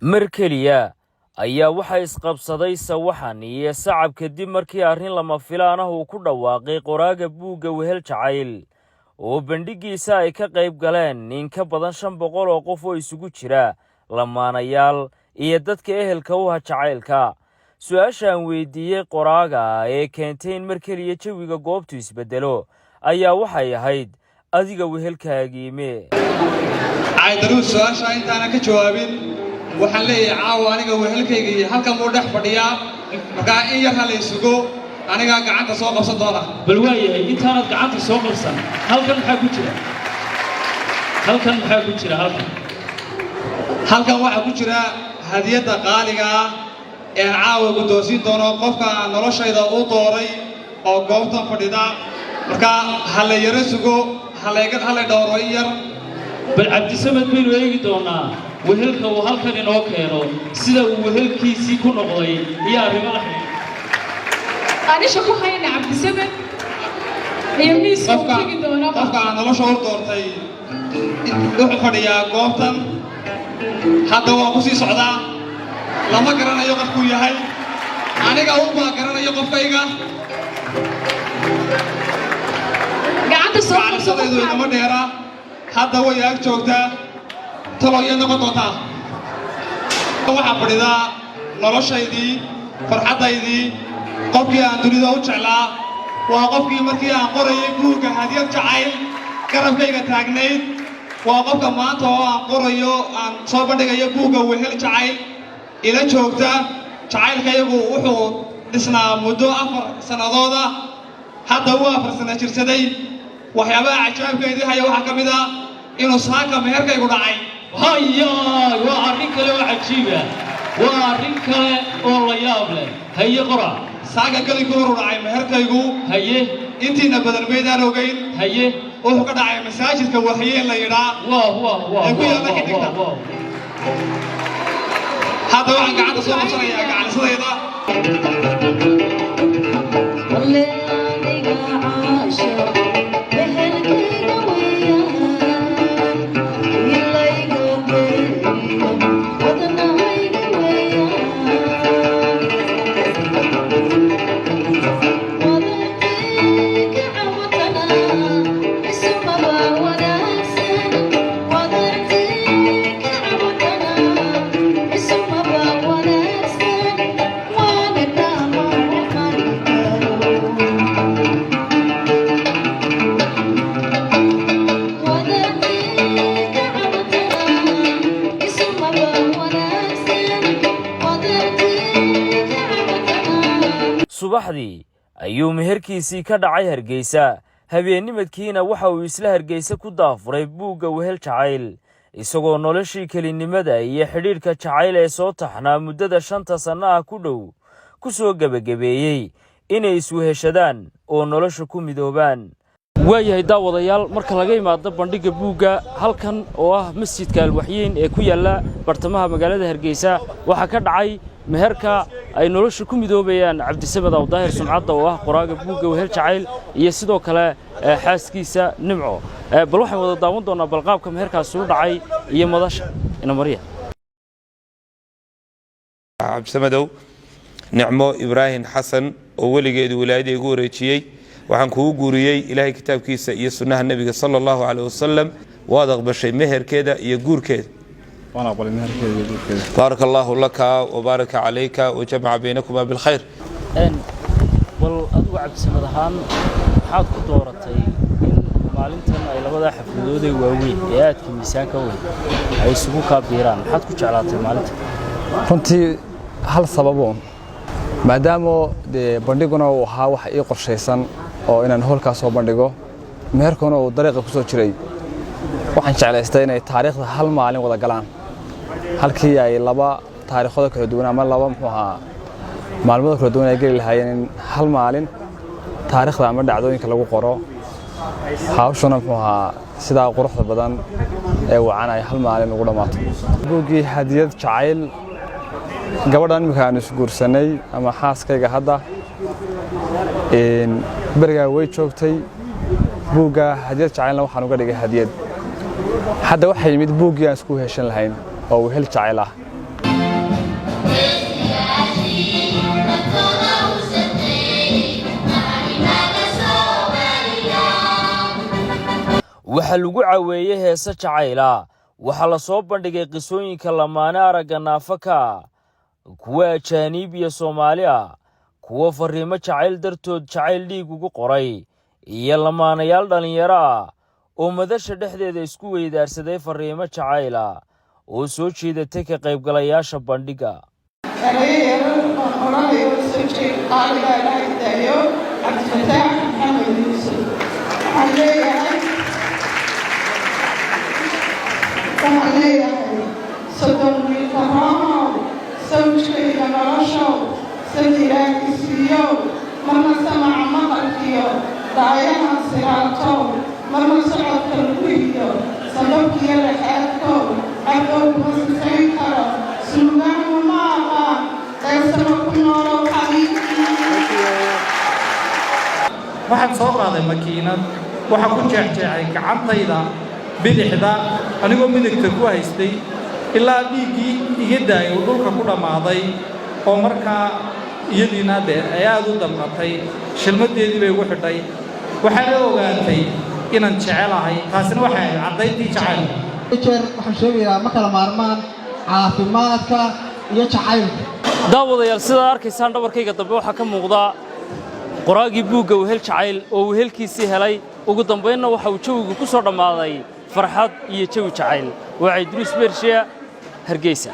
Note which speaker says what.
Speaker 1: markeliya ayaa waxa isqabsaday sawaxan iyo sacab kadib markii arrin lama filaan ah uu ku dhawaaqay qoraaga buugga Wehel Jacayl oo bandhigiisa ay ka qayb galeen in ka badan 500 oo qof oo isugu jira lamaanayaal iyo dadka ehelka u ah jacaylka. Su'aashaan weydiiyay qoraaga ee keentay in markeliya jawiga goobtu isbedelo ayaa waxay ahayd adiga wehelkaagii mee
Speaker 2: عيدروس سؤال أنت أنا كجوابين وحلي عاو أنا وهلكي هل كم ودح بديا مكان إيه هلا يسوقو أنا قاعد أسوق بصدارة
Speaker 3: بالواية أنت أنا قاعد أسوق بصدارة هل كان حاجوتشرا
Speaker 2: هل كان واحد كوتشرا هدية قالقة إن عاو قدوسين دونا قفك نرش إذا أوطوري أو قوتنا فديدا مكان هلا يرسوقو هلا دورير
Speaker 3: بل عبد السمد بن ويجي دونا وهلك وهلك إنوكينو سيدا وهلكي سيكون أغلي يا رمالح
Speaker 4: أنا شكو خينا عبد السمد يمني سيكون ويجي دونا
Speaker 2: قفك نرش أوطورتي روح فديا قوتن هذا هو قصي صعدا لما قرنا يوقف كويا هاي أنا قاوم ما قرنا يوقف كيجا
Speaker 4: قاعد أسوق
Speaker 2: هذا هو يأكلوكتا تبغى ينقطعها هو حبريدا نرشيدي فرحتيدي قفكي أن تريد أن تشعلا وقفكي مركي أن قري بوك هدية جعيل كرفكي كتاجنيد وقفك ما تو أن قريو أن صوبنا كي بوك وهل جعيل إلى شوكتا جعيل كيبو وحو لسنا مدو أفر سنة هذا هو أفر سنة شرسدي وحيابا عجاب كيدي هيا وحكمدا إنه ساكا مهركا يقول عين
Speaker 3: هيا وعريك له عجيبة وعريك له والله يابله هيا قرأ
Speaker 2: ساكا كل يقول عين مهركا يقول
Speaker 3: هيا
Speaker 2: إنتي نبذ الميدان وقين
Speaker 3: هيا
Speaker 2: وحكا عين مساجد كوحيين اللي يرى
Speaker 3: واه
Speaker 2: هذا واحد قاعد صوب صريع قاعد صيدا
Speaker 1: subaxdii ayuu meherkiisii ka dhacay Hargeysa habeennimadkiina waxa uu isla Hargeysa ku daafuray buugga Wehel Jacayl isagoo noloshii kelinimada iyo xidhiidhka jacayl ee soo taxnaa muddada 5 sano ah ku dhow ku soo gabagabeeyay inay isweheshadaan oo nolosha ku midoobaan. waayahay daawadayaal marka laga yimaado bandhigga buugga halkan oo ah masjidka Alwaxyiin ee ku yaala bartamaha magaalada Hargeysa waxa ka dhacay meherka ay nolosha ku midoobayaan Cabdisamed Awdaahir Sumcadda oo ah qoraaga buugga Wehel Jacayl iyo sidoo kale xaaskiisa Nimco. bal waxaan wada daawan doonaa balqaabka meherkaas u dhacay iyo madasha ina mariya
Speaker 5: Cabdisamed Nimco Ibrahim Xasan oo waligeedu wilaayada ugu wareejiyay waxaan kugu guuriyay Ilaahay kitaabkiisa iyo sunnaha Nabiga sallallahu alayhi wasallam waad aqbashay meherkeeda iyo guurkeeda
Speaker 6: وأنا أقبل المهر كذا.
Speaker 5: بارك الله لك وبارك عليك وجمع بينكما بالخير.
Speaker 1: والأدو Cabdisamed ahaan waxaad ku dooratay in maalintan ay labada xafladood ee waaweyn ee aadka miisaanka weyn ay isugu kaabiiraan waxaad ku jeclaatay maalinta
Speaker 6: runtii hal sababo maadaama bandhiguna uu ahaa wax ii qorshaysan oo inaan hoolkaas soo bandhigo meherkuna uu dariiqa ku soo jiray waxaan jeclaystay inay taariikhda hal maalin wada galaan halkii ay laba taariikhood kala duwan ama laba maalmood kala duwan ay gali lahaayeen in hal maalin taariikhda ama dhacdooyinka lagu qoro hawshana sida quruxda badan ee wacan ay hal maalin ugu dhamaato buuggii hadiyad jacayl gabadhan imika aan isguursanay ama xaaskayga hadda berigaa way joogtay buugga hadiyad jacaylna waxaan uga dhigay hadiyad hadda waxay yimid buuggii aan isku heshan lahayn oo Wehel Jacayl ah
Speaker 1: waxaa lagu caweeyey heese jacayla waxaa la soo bandhigay qisooyinka lamaane aragga naafaka kuwa ajaaniib iyo Soomaali ah kuwa fariimo jacayl dartood jacayl dhiig ugu qoray iyo lamaanayaal dhalinyaro ah oo madasha dhexdeeda isku weydaarsaday fariimo jacayla oo soo jeedatay ka qaybgalayaasha bandhiga
Speaker 7: waxaan soo qaaday makiinad waxa ku jeexjeexay gacantayda bidixda anigoo midigta ku haystay ilaa dhiiggii iga daayay dhulka ku dhammaaday oo markaa iyadiina ay aad u damqatay shilmadeedii bay ugu xidhay waxaana ogaatay inaan jecelahay taasina waxay ahayd caddayntii jacaylka
Speaker 8: waxaan sheegayaa ma kala maarmaan caafimaadka iyo jacaylka
Speaker 1: daawadayaal sidaad arkaysaan dhabarkayga dambe waxaa ka muuqda qoraagii buugga wehel jacayl oo wehelkiisii helay ugu dambaynna waxa uu jawigu ku soo dhammaaday farxad iyo jawi jacayl waa Idris Bershiya Hargeysa.